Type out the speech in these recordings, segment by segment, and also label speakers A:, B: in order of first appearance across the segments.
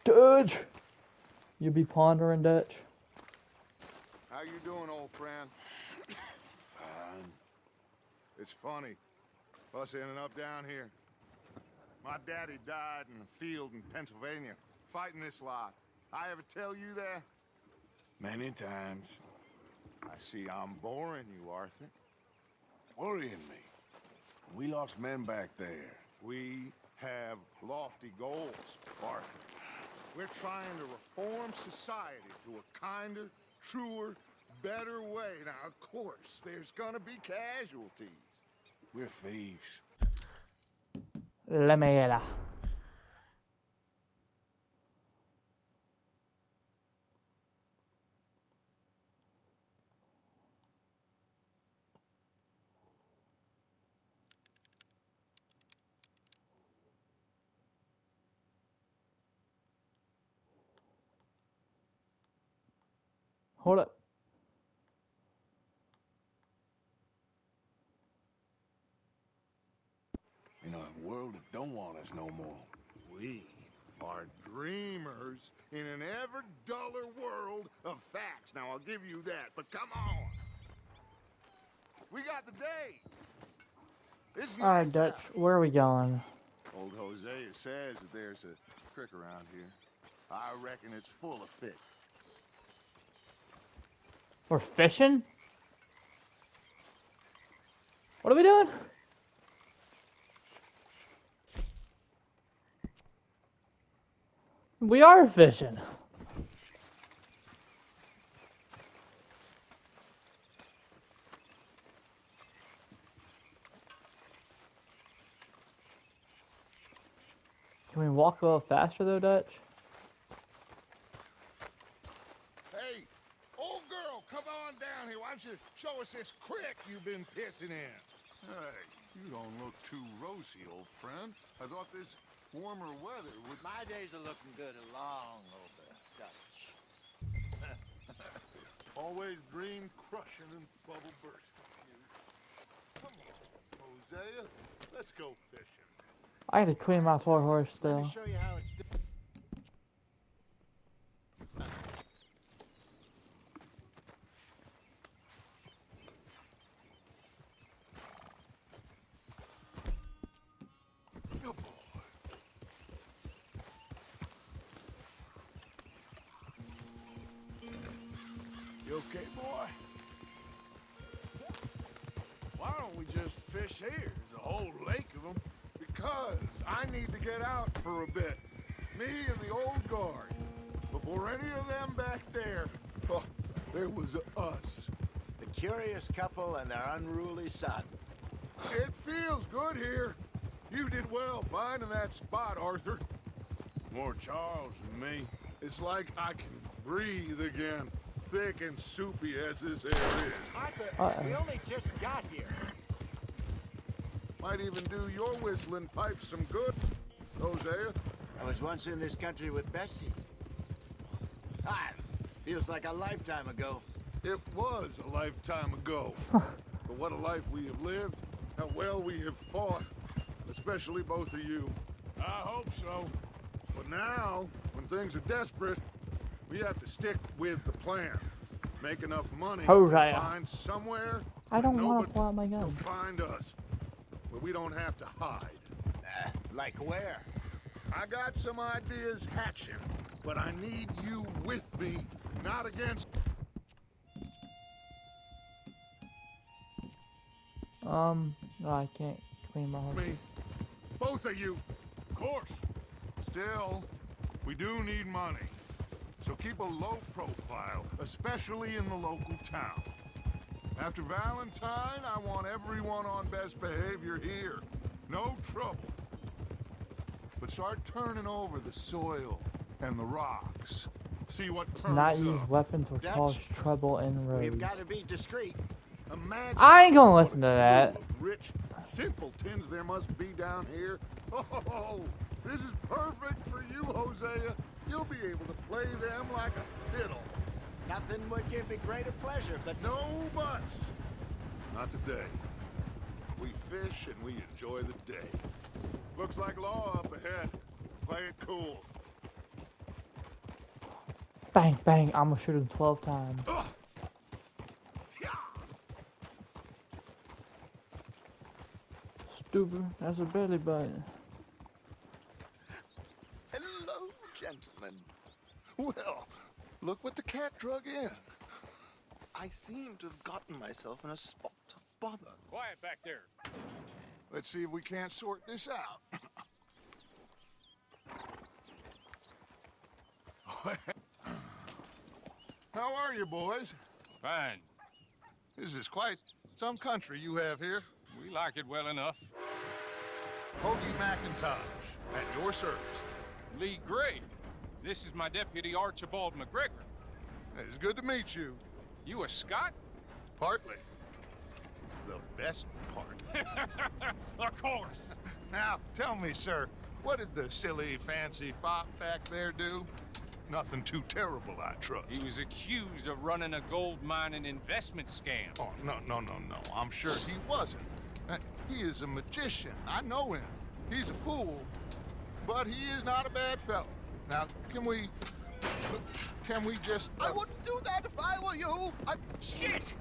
A: Dutch! You be pondering, Dutch?
B: How you doing, old friend?
C: Fine.
B: It's funny, us ending up down here. My daddy died in a field in Pennsylvania, fighting this lot. I ever tell you that?
C: Many times.
B: I see I'm boring you, Arthur.
C: Worrying me. We lost men back there.
B: We have lofty goals, Arthur. We're trying to reform society to a kinder, truer, better way. Now, of course, there's gonna be casualties.
C: We're thieves.
A: La mela. Hold up.
C: In a world that don't want us no more.
B: We are dreamers in an ever duller world of facts. Now, I'll give you that, but come on. We got the day. It's
A: Alright,
B: nice
A: Dutch,
B: out.
A: where are we going?
B: Old Hosea says that there's a creek around here. I reckon it's full of fish.
A: We're fishing? What are we doing? We are fishing. Can we walk a little faster though, Dutch?
B: Hey, old girl, come on down here. Why don't you show us this creek you've been pissing in? Hey, you don't look too rosy, old friend. I thought this warmer weather would...
D: My days are looking good along over Dutch.
B: Always dream crushing and bubble bursting. Come on, Hosea. Let's go fishing.
A: I had to clean my poor horse
D: Let
A: still.
D: me show you how it's done.
B: Good boy.
C: You okay, boy? Why don't we just fish here? There's a whole lake of them.
B: Because I need to get out for a bit. Me and the old guard. Before any of them back there, oh, there was us.
D: The curious couple and their unruly son.
B: It feels good here. You did well finding that spot, Arthur.
C: More Charles than me.
B: It's like I can breathe again. Thick and soupy as this air is.
D: Arthur, we only just got here.
B: Might even do your whistling pipes some good, Hosea.
D: I was once in this country with Bessie. Ah, feels like a lifetime ago.
B: It was a lifetime ago. But what a life we have lived. How well we have fought. Especially both of you.
C: I hope so.
B: But now, when things are desperate, we have to stick with the plan. Make enough money
A: Hosea.
B: to find somewhere
A: I don't want
B: nobody
A: to pull out my
B: will
A: gun.
B: find us. Where we don't have to hide.
D: Like where?
B: I got some ideas hatching, but I need you with me, not against...
A: No, I can't clean my horse.
B: me. Both of you.
C: Of course.
B: Still, we do need money. So keep a low profile, especially in the local town. After Valentine, I want everyone on best behavior here. No trouble. But start turning over the soil and the rocks. See what turns
A: Not use
B: up.
A: weapons will
D: Dutch,
A: cause trouble in
D: We've
A: roads.
D: got to be discreet.
B: Imagine
A: I ain't gonna
B: what
A: listen to
B: a
A: that.
B: crew of rich simpletons there must be down here. Oh, this is perfect for you, Hosea. You'll be able to play them like a fiddle.
D: Nothing would give me greater pleasure, but
B: No buts. Not today. We fish and we enjoy the day. Looks like law up ahead. Play it cool.
A: Bang, bang. I'm gonna shoot him 12 times. Stupid. That's a belly button.
B: Hello, gentlemen. Well, look what the cat drug in. I seem to have gotten myself in a spot of bother.
E: Quiet back there.
B: Let's see if we can't sort this out. How are you, boys?
E: Fine.
B: This is quite some country you have here.
E: We like it well enough.
B: Hoagie McIntosh, at your service.
E: Lee Gray. This is my deputy Archibald McGregor.
B: It's good to meet you.
E: You a Scot?
B: Partly. The best part.
E: Of course.
B: Now, tell me, sir, what did the silly, fancy fop back there do? Nothing too terrible, I trust.
E: He was accused of running a gold mining investment scam.
B: Oh, no. I'm sure he wasn't. He is a magician. I know him. He's a fool, but he is not a bad fellow. Now, can we just...
D: I wouldn't do that if I were you.
E: Shit!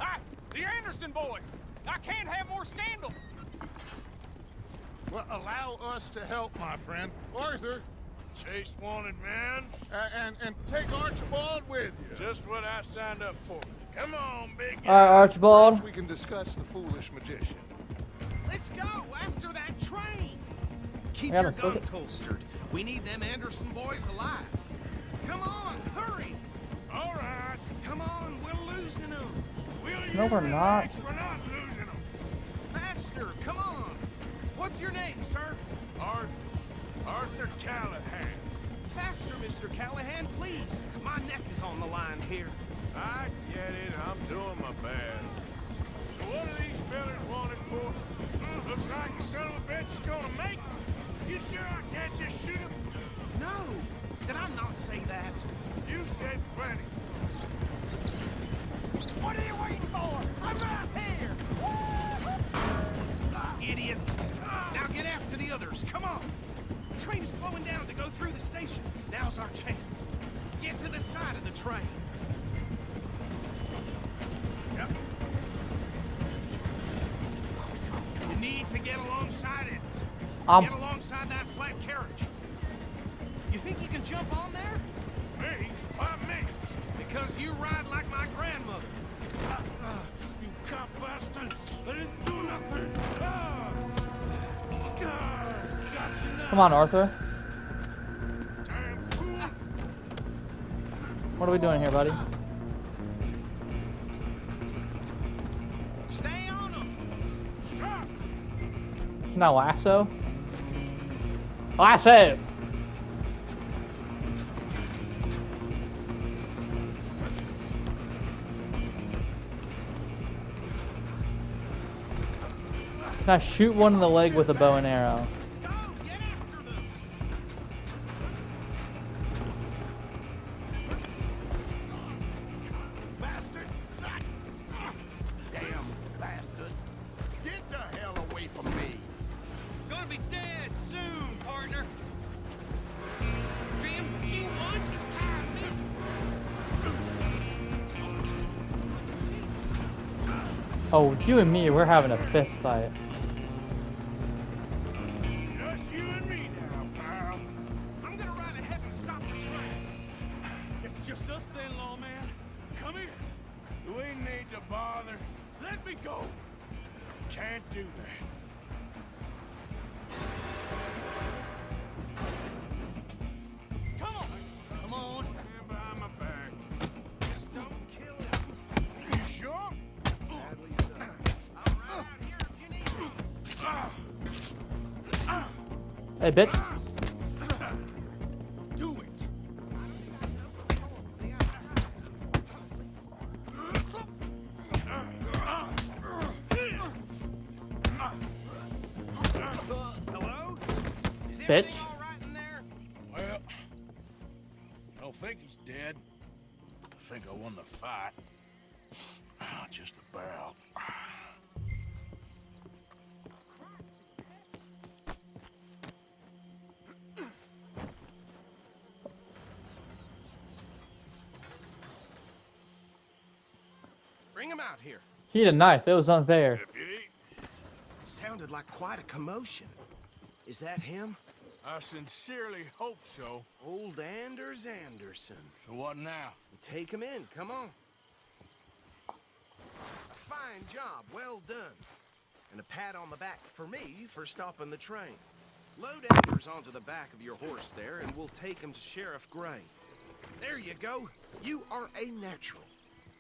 E: The Anderson boys! I can't have more scandal!
B: Well, allow us to help, my friend. Arthur,
C: Chase wanted, man.
B: and take Archibald with you.
C: Just what I signed up for. Come on, big guy.
A: Alright, Archibald.
B: Perhaps we can discuss the foolish magician.
F: Let's go after that train. Keep
A: Yeah,
F: your
A: let's look
F: guns holstered. We need them Anderson boys alive. Come on, hurry.
C: All right.
F: Come on, we're losing them.
C: Will
A: No,
C: you
A: we're not.
C: relax? We're not losing them.
F: Faster, come on. What's your name, sir?
C: Arthur Callahan.
F: Faster, Mr. Callahan, please. My neck is on the line here.
C: I get it. I'm doing my best. So what are these fellas wanted for? Looks like the son of a bitch is gonna make them. You sure I can't just shoot him?
F: No, did I not say that?
C: You said plenty.
F: What are you waiting for? I'm right here. Idiot. Now get after the others. Come on. The train is slowing down to go through the station. Now's our chance. Get to the side of the train.
C: Yep.
F: You need to get alongside it. Get alongside that flat carriage. You think you can jump on there?
C: Me? Why me?
F: Because you ride like my grandmother.
C: You cop bastard! I didn't do nothing! Got you now.
A: Come on, Arthur.
C: Damn fool!
A: What are we doing here, buddy?
F: Stay on them.
C: Stop!
A: No lasso. Lasso. Now shoot one in the leg with a bow and arrow.
F: Go, get after them.
D: Bastard! Damn bastard! Get the hell away from me!
F: Gonna be dead soon, partner. Damn, you want to tie me?
A: Oh, you and me, we're having a fist fight.
C: Just you and me now, pal.
F: I'm gonna ride ahead and stop the train.
E: It's just us then, lawman. Come here.
C: Do we need to bother?
E: Let me go.
C: Can't do that.
F: Come on. Come on.
C: Stand behind my back.
F: Just don't kill him.
C: You sure?
F: I'll ride out here if you need me.
A: Hey, bitch.
F: Do it. Hello? Is
A: Bitch.
F: everything all right in there?
C: Well, I don't think he's dead. I think I won the fight. Just about.
F: Bring him out here.
A: He had a knife. It was unfair.
C: Deputy,
F: Sounded like quite a commotion. Is that him?
C: I sincerely hope so.
F: Old Anders Anderson.
C: So what now?
F: Take him in, come on. A fine job, well done. And a pat on the back for me for stopping the train. Load Anders onto the back of your horse there, and we'll take him to Sheriff Gray. There you go. You are a natural.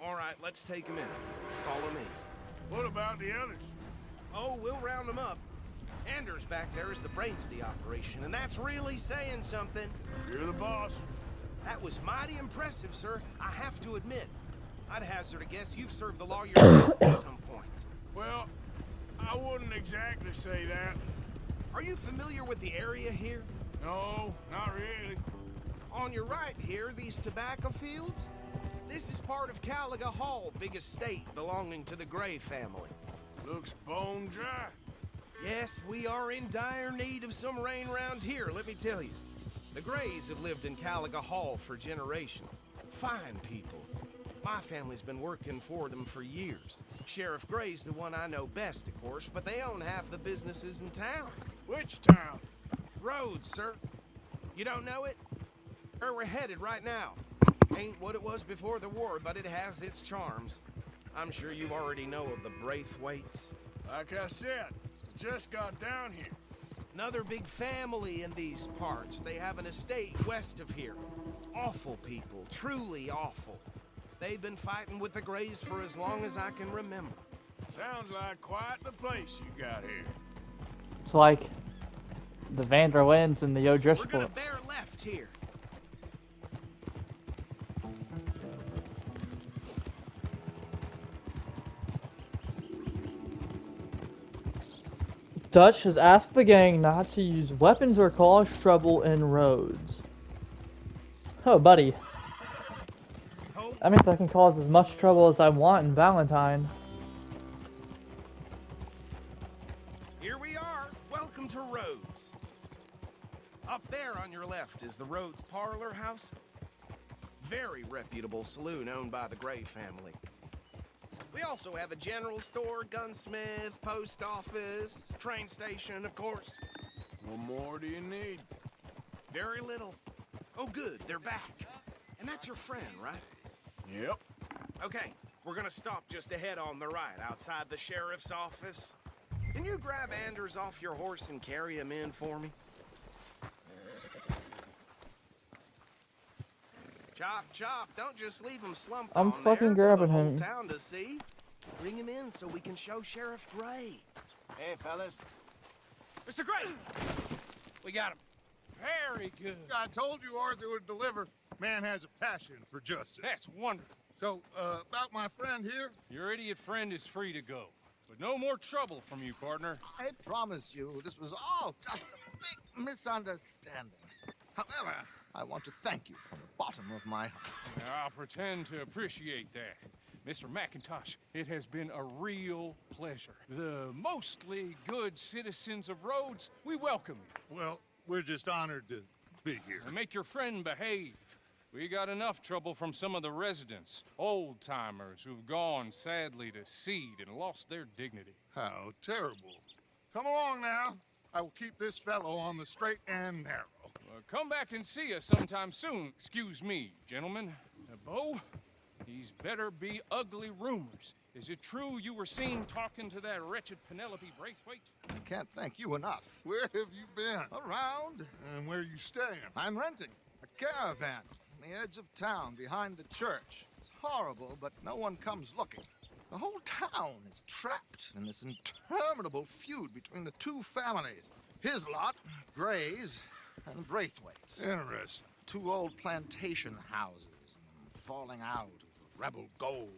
F: All right, let's take him in. Follow me.
C: What about the others?
F: Oh, we'll round them up. Anders back there is the brains of the operation, and that's really saying something.
C: You're the boss.
F: That was mighty impressive, sir. I have to admit. I'd hazard a guess you've served the law yourself at some point.
C: Well, I wouldn't exactly say that.
F: Are you familiar with the area here?
C: No, not really.
F: On your right here, these tobacco fields? This is part of Caliga Hall, big estate belonging to the Gray family.
C: Looks bone dry.
F: Yes, we are in dire need of some rain round here, let me tell you. The Grays have lived in Caliga Hall for generations. Fine people. My family's been working for them for years. Sheriff Gray's the one I know best, of course, but they own half the businesses in town.
C: Which town?
F: Rhodes, sir. You don't know it? Where we're headed right now. Ain't what it was before the war, but it has its charms. I'm sure you already know of the Braithwaites.
C: Like I said, just got down here.
F: Another big family in these parts. They have an estate west of here. Awful people, truly awful. They've been fighting with the Grays for as long as I can remember.
C: Sounds like quite the place you got here.
A: It's like the Van der Lins and the
F: We're gonna
A: O'Driscoll.
F: bear left here.
A: Dutch has asked the gang not to use weapons or cause trouble in roads. Oh, buddy. That means I can cause as much trouble as I want in Valentine.
F: Here we are. Welcome to Rhodes. Up there on your left is the Rhodes Parlor House. Very reputable saloon owned by the Gray family. We also have a general store, gunsmith, post office, train station, of course.
C: What more do you need?
F: Very little. Oh, good, they're back. And that's your friend, right?
C: Yep.
F: Okay, we're gonna stop just ahead on the right, outside the sheriff's office. Can you grab Anders off your horse and carry him in for me? Chop, chop, don't just leave him slumped
A: I'm
F: on
A: fucking
F: there for
A: grabbing
F: the whole
A: him.
F: town to see. Bring him in so we can show Sheriff Gray.
D: Hey, fellas.
E: Mr. Gray! We got him. Very good.
B: I told you Arthur would deliver. Man has a passion for justice.
E: That's wonderful.
B: So, about my friend here?
E: Your idiot friend is free to go. But no more trouble from you, partner.
G: I promise you, this was all just a big misunderstanding. However, I want to thank you from the bottom of my heart.
E: I'll pretend to appreciate that. Mr. McIntosh, it has been a real pleasure. The mostly good citizens of Rhodes, we welcome you.
B: Well, we're just honored to be here.
E: And make your friend behave. We got enough trouble from some of the residents, old-timers who've gone, sadly, to seed and lost their dignity.
B: How terrible. Come along now. I will keep this fellow on the straight and narrow.
E: Come back and see us sometime soon. Excuse me, gentlemen. Bo, these better be ugly rumors. Is it true you were seen talking to that wretched Penelope Braithwaite?
G: I can't thank you enough.
B: Where have you been?
G: Around,
B: And where you staying?
G: I'm renting a caravan on the edge of town behind the church. It's horrible, but no one comes looking. The whole town is trapped in this interminable feud between the two families. His lot, Gray's, and Braithwaite's.
B: Interesting.
G: Two old plantation houses, and falling out over rebel gold,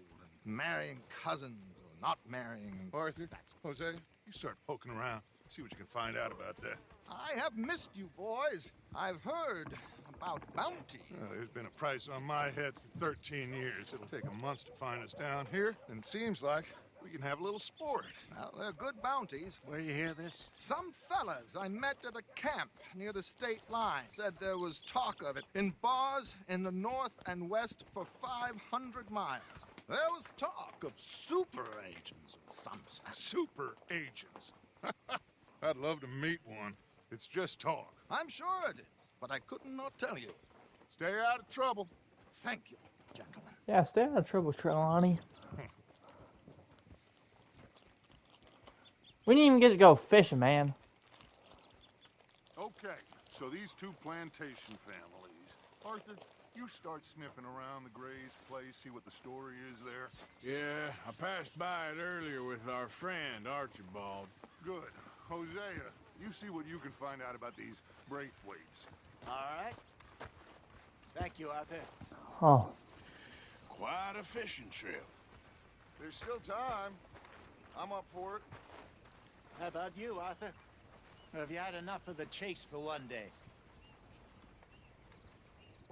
G: and marrying cousins or not marrying.
B: Arthur, Jose, you start poking around. See what you can find out about that.
G: I have missed you, boys. I've heard about bounty.
B: There's been a price on my head for 13 years. It'll take a month to find us down here, and it seems like we can have a little sport.
G: Well, they're good bounties.
D: Where you hear this?
G: Some fellas I met at a camp near the state line said there was talk of it in bars in the north and west for 500 miles. There was talk of super agents of some sort.
B: Super agents. I'd love to meet one. It's just talk.
G: I'm sure it is, but I couldn't not tell you.
B: Stay out of trouble.
G: Thank you, gentlemen.
A: Yeah, stay out of trouble, Trelawney. We didn't even get to go fishing, man.
B: Okay, so these two plantation families. Arthur, you start sniffing around the Gray's place, see what the story is there.
C: Yeah, I passed by it earlier with our friend, Archibald.
B: Good. Hosea, you see what you can find out about these Braithwaites.
D: All right. Thank you, Arthur.
A: Oh,
C: Quite a fishing trip.
B: There's still time. I'm up for it.
D: How about you, Arthur? Or have you had enough of the chase for one day?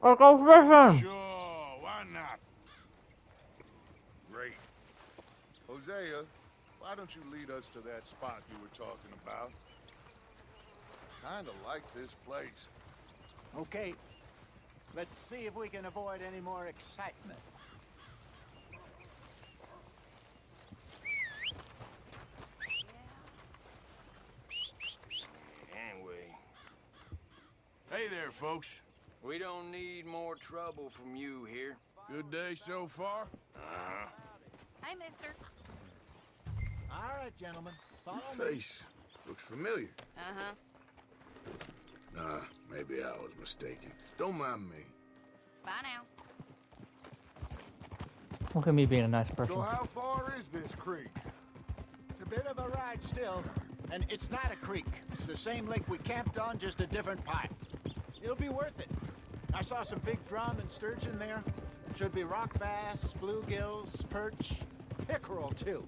A: let's go fishing.
C: Sure, why not?
B: Great. Hosea, why don't you lead us to that spot you were talking about? Kinda like this place.
D: Okay. Let's see if we can avoid any more excitement.
C: Anyway. Hey there, folks. We don't need more trouble from you here. Good day so far? Uh-huh.
H: Hi, mister.
D: All right, gentlemen. Follow
C: Your
D: me.
C: face looks familiar.
H: Uh-huh.
C: Nah, maybe I was mistaken. Don't mind me.
H: Bye now.
A: Look at me being a nice person.
B: So how far is this creek?
D: It's a bit of a ride still. And it's not a creek. It's the same lake we camped on, just a different pipe. It'll be worth it. I saw some big drum and sturgeon there. Should be rock bass, bluegills, perch, pickerel too.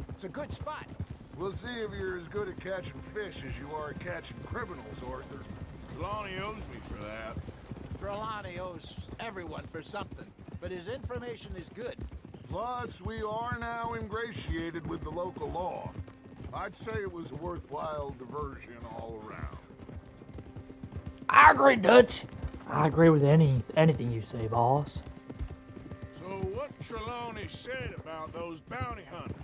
D: It's a good spot.
B: We'll see if you're as good at catching fish as you are at catching criminals, Arthur.
C: Lonnie owes me for that.
D: Trelawney owes everyone for something, but his information is good.
B: Plus, we are now ingratiated with the local law. I'd say it was a worthwhile diversion all around.
A: I agree, Dutch. I agree with anything you say, boss.
C: So what Trelawney said about those bounty hunters?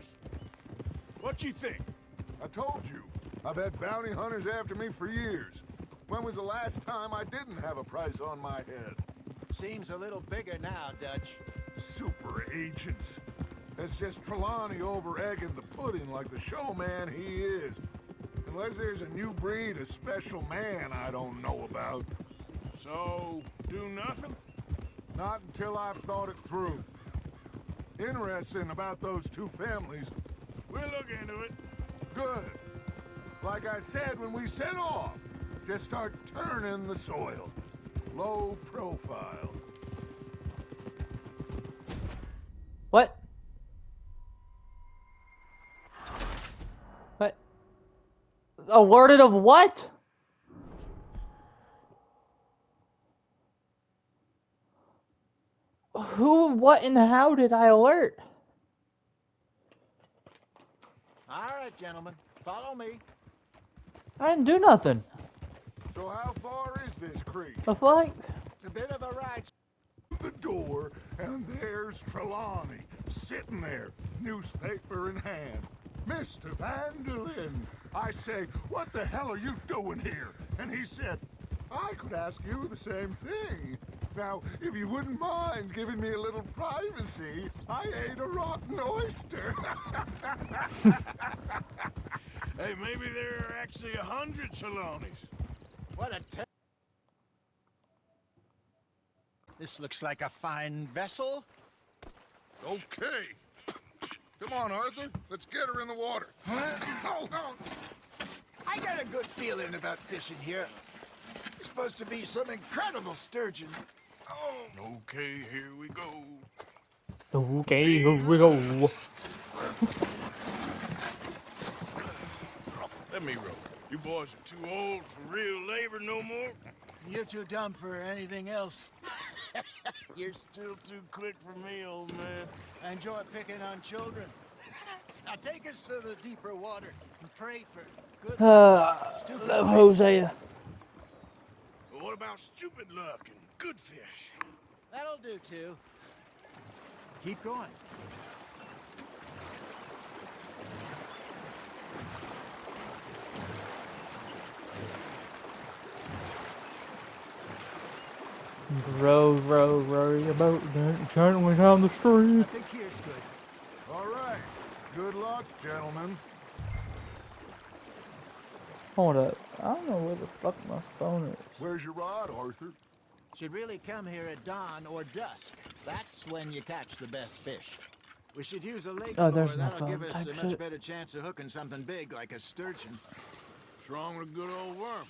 C: What you think?
B: I told you, I've had bounty hunters after me for years. When was the last time I didn't have a price on my head?
D: Seems a little bigger now, Dutch.
B: Super agents. That's just Trelawney over-egging the pudding like the showman he is. Unless there's a new breed of special man I don't know about.
C: So, do nothing?
B: Not until I've thought it through. Interesting about those two families.
C: We'll look into it.
B: Good. Like I said when we set off, just start turning the soil. Low profile.
A: What? What? Alerted of what? Who, what, and how did I alert?
D: All right, gentlemen. Follow me.
A: I didn't do nothing.
B: So how far is this creek?
A: The fuck?
D: It's a bit of a ride.
B: The door, and there's Trelawney, sitting there, newspaper in hand. Mr. Vanderlyn, I say, what the hell are you doing here? And he said, I could ask you the same thing. Now, if you wouldn't mind giving me a little privacy, I ate a rotten oyster.
C: Hey, maybe there are actually 100 Trelawneys.
D: What a This looks like a fine vessel.
B: Okay. Come on, Arthur. Let's get her in the water.
D: Oh, I got a good feeling about fishing here. It's supposed to be some incredible sturgeon. Oh,
C: Okay, here we go.
A: Okay, here we go.
C: Let me row. You boys are too old for real labor no more.
D: you're too dumb for anything else.
C: You're still too quick for me, old man.
D: I enjoy picking on children. Now take us to the deeper water and pray for good stupid fish.
A: Hosea.
C: But what about stupid luck and good fish?
D: That'll do too. Keep going.
A: Row your boat gently down the
D: I
A: street.
D: think here's good.
B: All right. Good luck, gentlemen.
A: Hold up. I don't know where the fuck my phone is.
B: Where's your rod, Arthur?
D: Should really come here at dawn or dusk. That's when you catch the best fish. We should use a lake
A: Oh,
D: lure.
A: there's my
D: That'll give
A: phone.
D: us a
A: Type
D: much
A: shit.
D: better chance of hooking something big like a sturgeon.
C: What's wrong with a good old worm?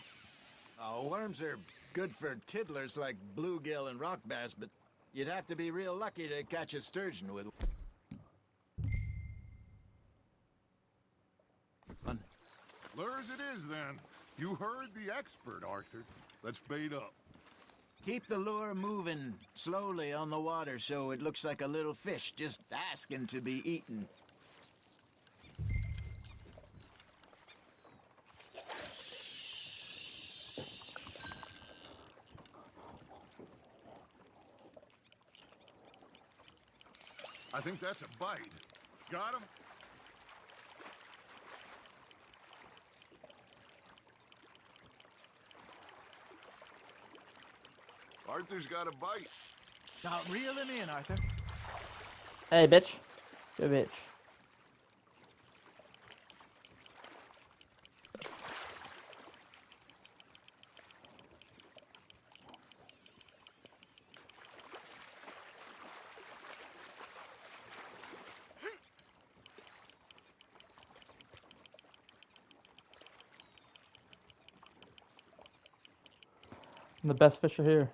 D: Oh, worms are good for tiddlers like bluegill and rock bass, but you'd have to be real lucky to catch a sturgeon with one.
B: Lure as it is, then. You heard the expert, Arthur. Let's bait up.
D: Keep the lure moving slowly on the water so it looks like a little fish just asking to be eaten.
B: I think that's a bite. Got him? Arthur's got a bite.
D: Now reel him in, Arthur.
A: Hey, bitch. Good bitch. The best fish are here.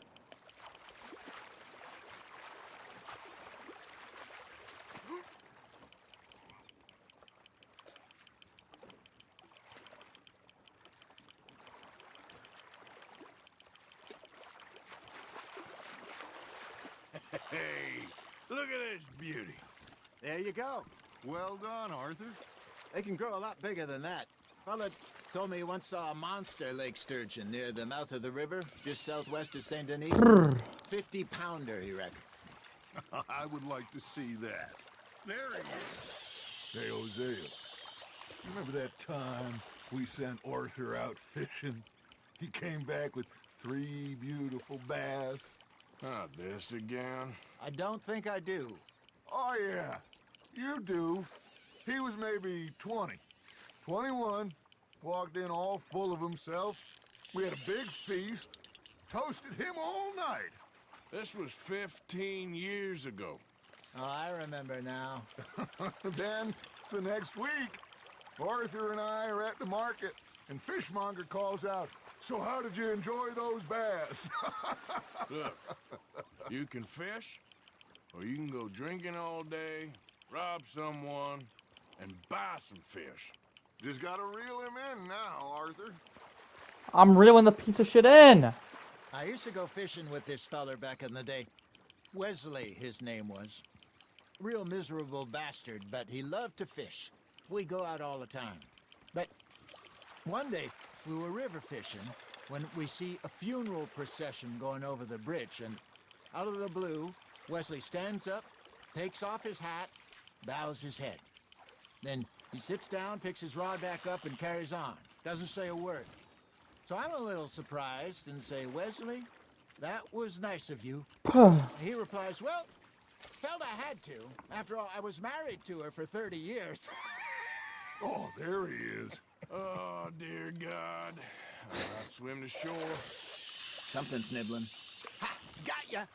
C: Hey, look at this beauty.
D: There you go.
B: Well done, Arthur.
D: They can grow a lot bigger than that. Fella told me he once saw a monster lake sturgeon near the mouth of the river, just southwest of Saint Denis. 50-pounder, he reckoned.
B: I would like to see that. There he is.
I: Hey, Hosea, you remember that time we sent Arthur out fishing? He came back with 3 beautiful bass.
C: Not this again.
D: I don't think I do.
B: Oh, yeah. You do. He was maybe 20. 21. Walked in all full of himself. We had a big feast. Toasted him all night.
C: This was 15 years ago.
D: Oh, I remember now.
B: Then, the next week, Arthur and I are at the market, and Fishmonger calls out, "So how did you enjoy those bass?"
C: Look, you can fish, or you can go drinking all day, rob someone, and buy some fish.
B: Just gotta reel him in now, Arthur.
A: I'm reeling the piece of shit in.
D: I used to go fishing with this feller back in the day. Wesley, his name was. Real miserable bastard, but he loved to fish. We go out all the time. But one day, we were river fishing when we see a funeral procession going over the bridge, and out of the blue, Wesley stands up, takes off his hat, bows his head. Then he sits down, picks his rod back up, and carries on. Doesn't say a word. So I'm a little surprised and say, "Wesley, that was nice of you." He replies, "Well, felt I had to. After all, I was married to her for 30 years.
B: Oh, there he is.
C: Oh, dear God. I'll swim to shore.
D: Something's nibbling. Ha! Got ya!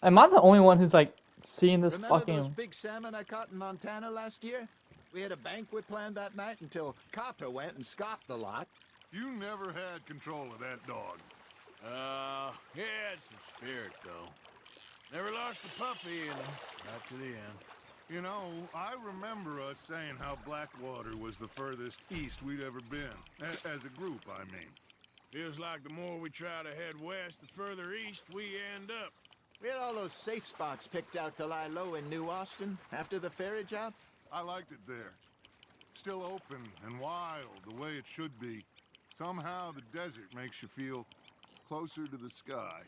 A: Am I the only one who's like seeing this
D: Remember
A: fucking?
D: those big salmon I caught in Montana last year? We had a banquet planned that night until Copper went and scoffed the lot.
B: You never had control of that dog.
C: He had some spirit, though. Never lost the puppy and got to the end.
B: You know, I remember us saying how Blackwater was the furthest east we'd ever been. As a group, I mean.
C: Feels like the more we try to head west, the further east we end up.
D: We had all those safe spots picked out to lie low in New Austin after the ferry job.
B: I liked it there. Still open and wild, the way it should be. Somehow the desert makes you feel closer to the sky.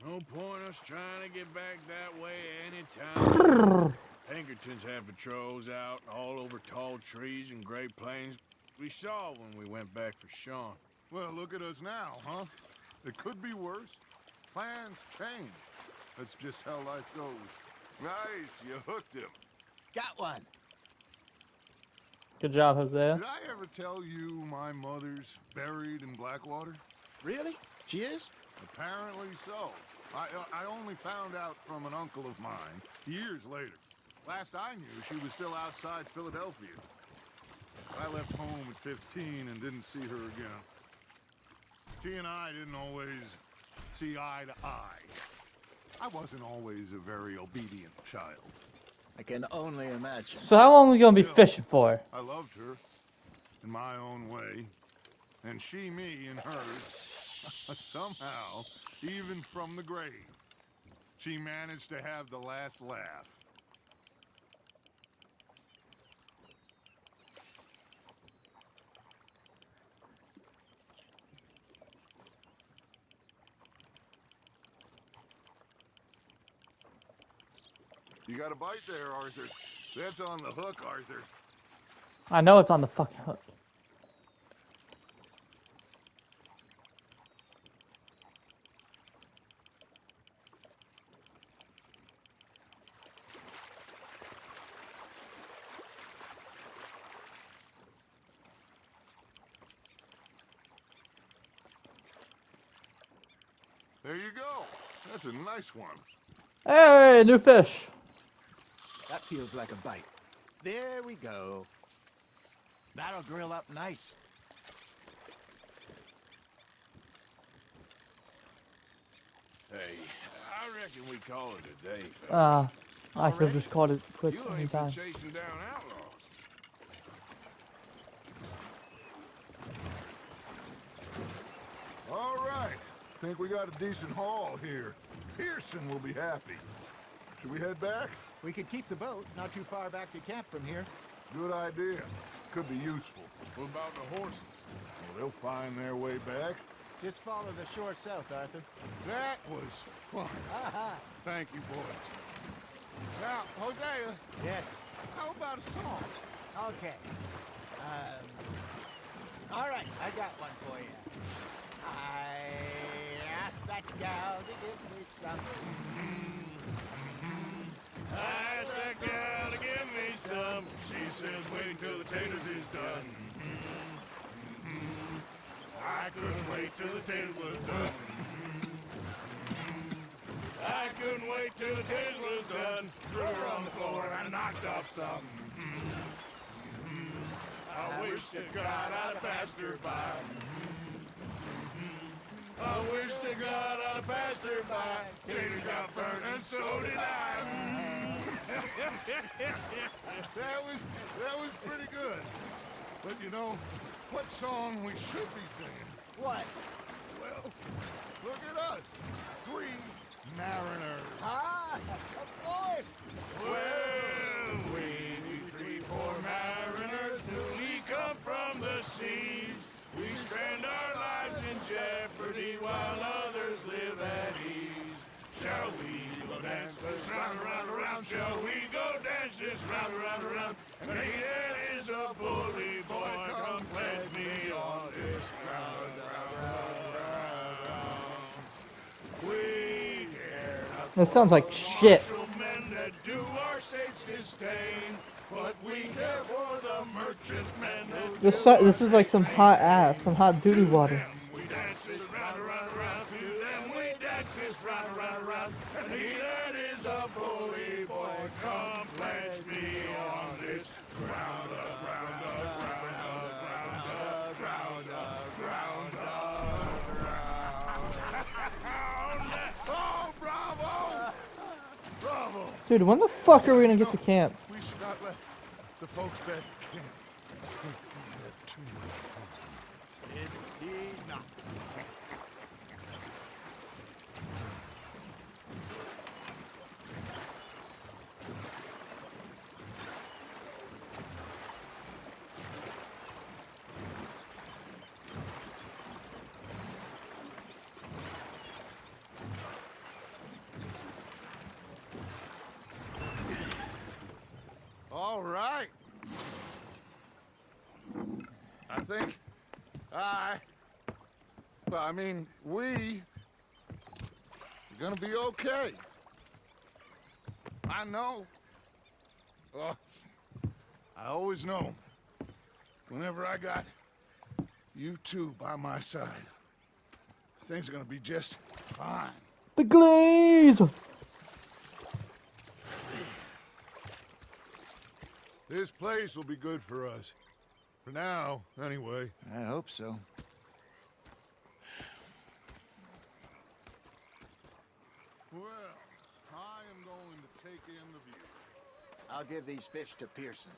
C: No point us trying to get back that way anytime soon. Pinkertons have patrols out all over tall trees and Great Plains. We saw when we went back for Sean.
B: Well, look at us now, huh? It could be worse. Plans change. That's just how life goes. Nice, you hooked him.
D: Got one.
A: Good job, Hosea.
B: Did I ever tell you my mother's buried in Blackwater?
D: Really? She is?
B: Apparently so. I only found out from an uncle of mine years later. Last I knew, she was still outside Philadelphia. I left home at 15 and didn't see her again. She and I didn't always see eye to eye. I wasn't always a very obedient child.
D: I can only imagine.
A: So how long are we gonna be fishing for?
B: I loved her in my own way, and she me in hers. Somehow, even from the grave, she managed to have the last laugh. You got a bite there, Arthur. That's on the hook, Arthur.
A: I know it's on the fucking hook.
B: There you go. That's a nice one.
A: Hey, new fish.
D: That feels like a bite. There we go. That'll grill up nice.
C: Hey, I reckon we call it a day, fella.
A: I could have just called it quits
C: You ain't
A: anytime.
C: been chasing down outlaws.
B: All right. Think we got a decent haul here. Pearson will be happy. Should we head back?
D: We could keep the boat not too far back to camp from here.
B: Good idea. Could be useful.
C: What about the horses?
B: Well, they'll find their way back.
D: Just follow the shore south, Arthur.
B: That was fun. Thank you, boys. Now, Hosea,
D: Yes.
B: how about a song?
D: Okay. All right, I got one for you. I asked that gal to give me something.
C: I asked that gal to give me some. She says wait till the taters is done. I couldn't wait till the taters was done. I couldn't wait till the taters was done. Threw her on the floor and I knocked off some. I wish to God I'd passed her by. I wish to God I'd passed her by. Tater got burned and so did I.
B: That was pretty good. But you know, what song we should be singing?
D: What?
B: Well, look at us. 3 mariners.
D: Ah, of course.
C: Well, we 3 poor mariners newly come from the seas. We spend our lives in jeopardy while others live at ease. Shall we go dance this round, around, around? Shall we go dance this round, around, around? And he that is a bully boy, come pledge me on this ground, ground. We dare not
A: That sounds like shit.
C: martial men that do our state's disdain, but we care for the merchantmen that
A: This is like some hot ass, some hot duty water.
C: we dance this round, around, around. To them we dance this round, around, around. And he that is a bully boy, come pledge me on this ground, ground, ground, ground, ground, ground, ground. Oh, bravo! Bravo!
A: Dude, when the fuck are we gonna get to camp?
B: We should not let the folks back at camp think we had too much fun.
D: Indeed not.
B: think we are gonna be okay. I know. Oh, I always know. Whenever I got you two by my side, things are gonna be just fine.
A: The glaze!
B: This place will be good for us. For now, anyway.
D: I hope so.
B: Well, I am going to take in the view.
D: I'll give these fish to Pearson.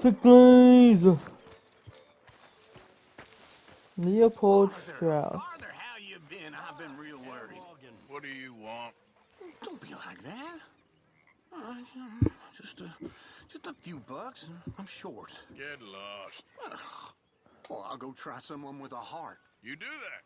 A: The glaze! Leopold Strauss.
C: Arthur, how you been? I've been real worried.
B: What do you want?
C: Don't be like that. Just a few bucks. I'm short.
B: Get lost.
C: Well, I'll go try someone with a heart.
B: You do that.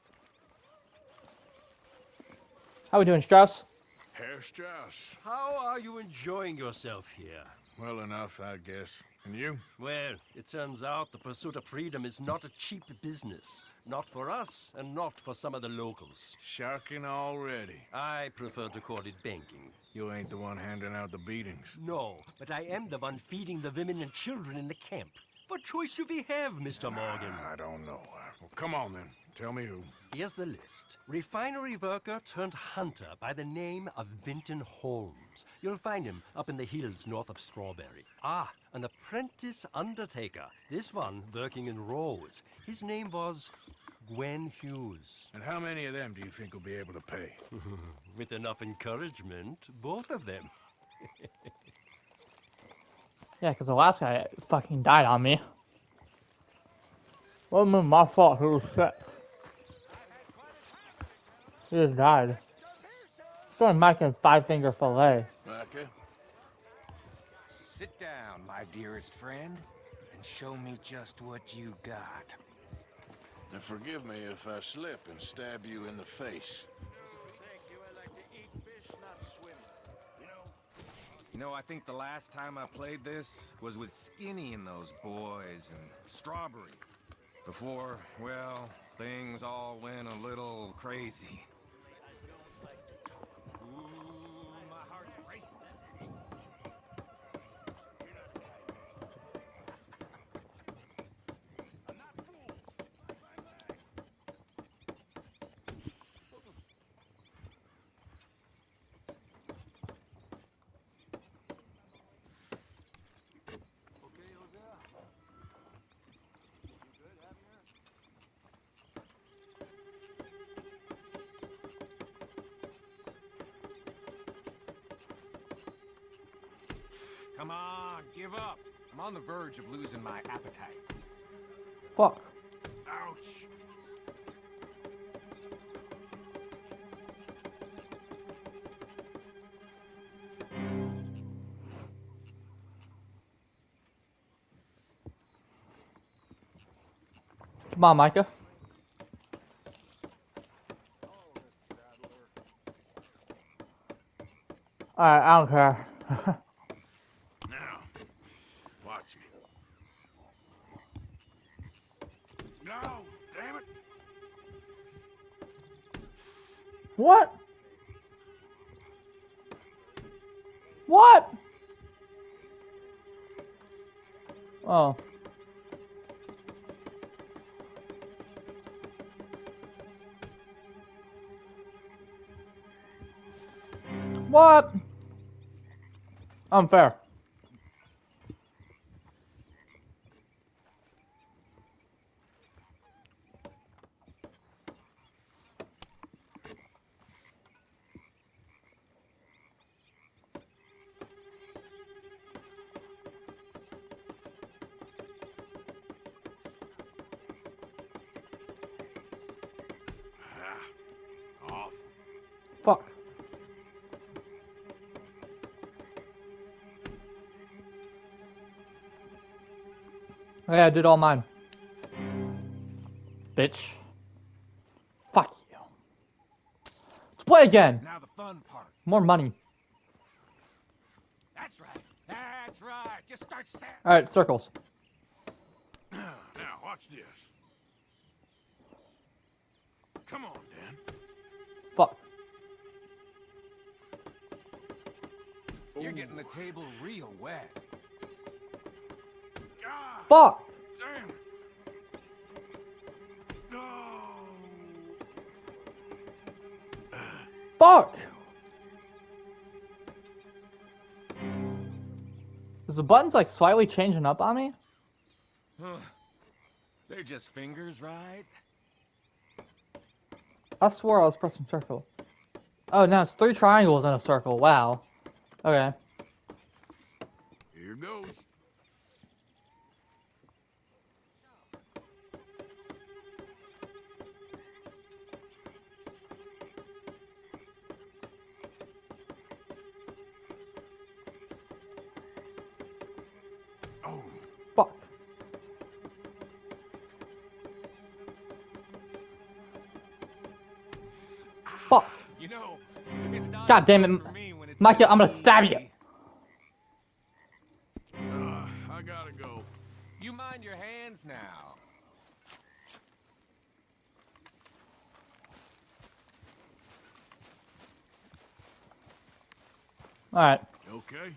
A: How we doing, Strauss?
B: Herr Strauss.
J: How are you enjoying yourself here?
B: Well enough, I guess. And you?
J: Well, it turns out the pursuit of freedom is not a cheap business. Not for us, and not for some of the locals.
B: Sharking already.
J: I prefer to call it banking.
B: You ain't the one handing out the beatings.
J: No, but I am the one feeding the women and children in the camp. What choice do we have, Mr. Morgan?
B: I don't know. Well, come on then. Tell me who.
J: Here's the list. Refinery worker turned hunter by the name of Vinton Holmes. You'll find him up in the hills north of Strawberry. Ah, an apprentice undertaker. This one working in Rose. His name was Gwen Hughes.
B: And how many of them do you think will be able to pay?
J: With enough encouragement, both of them.
A: Yeah, because the last guy fucking died on me. Wasn't my fault, he was sick. He just died. Someone making five-finger fillet.
B: Okay.
K: Sit down, my dearest friend, and show me just what you got.
B: And forgive me if I slip and stab you in the face.
K: You know, I think the last time I played this was with Skinny and those boys and Strawberry. Before, well, things all went a little crazy. Come on, give up. I'm on the verge of losing my appetite.
A: Fuck.
K: Ouch.
A: Come on, Micah. Alright, I don't care.
B: Now, watch me. No, damn it.
A: What? What? Oh. What? Unfair.
B: Off.
A: Fuck. Yeah, I did all mine. Bitch. Fuck you. split again.
K: Now the fun part.
A: More money.
K: That's right. That's right. Just start staring.
A: All right, circles.
C: Now, watch this. Come on, Dan.
A: Fuck.
K: You're getting the table real wet.
C: God
A: Fuck.
C: damn it. No.
A: Fuck. Is the buttons like slightly changing up on me?
K: They're just fingers, right?
A: I swore I was pressing circle. Oh, now it's 3 triangles in a circle. Wow. Okay.
C: Here goes. Oh,
A: Fuck. Fuck.
K: You know, it's not
A: God damn it.
K: for me when it's
A: Mikey,
K: this
A: I'm gonna stab you.
K: easy.
C: I gotta go.
K: You mind your hands now.
A: Alright.
C: Okay.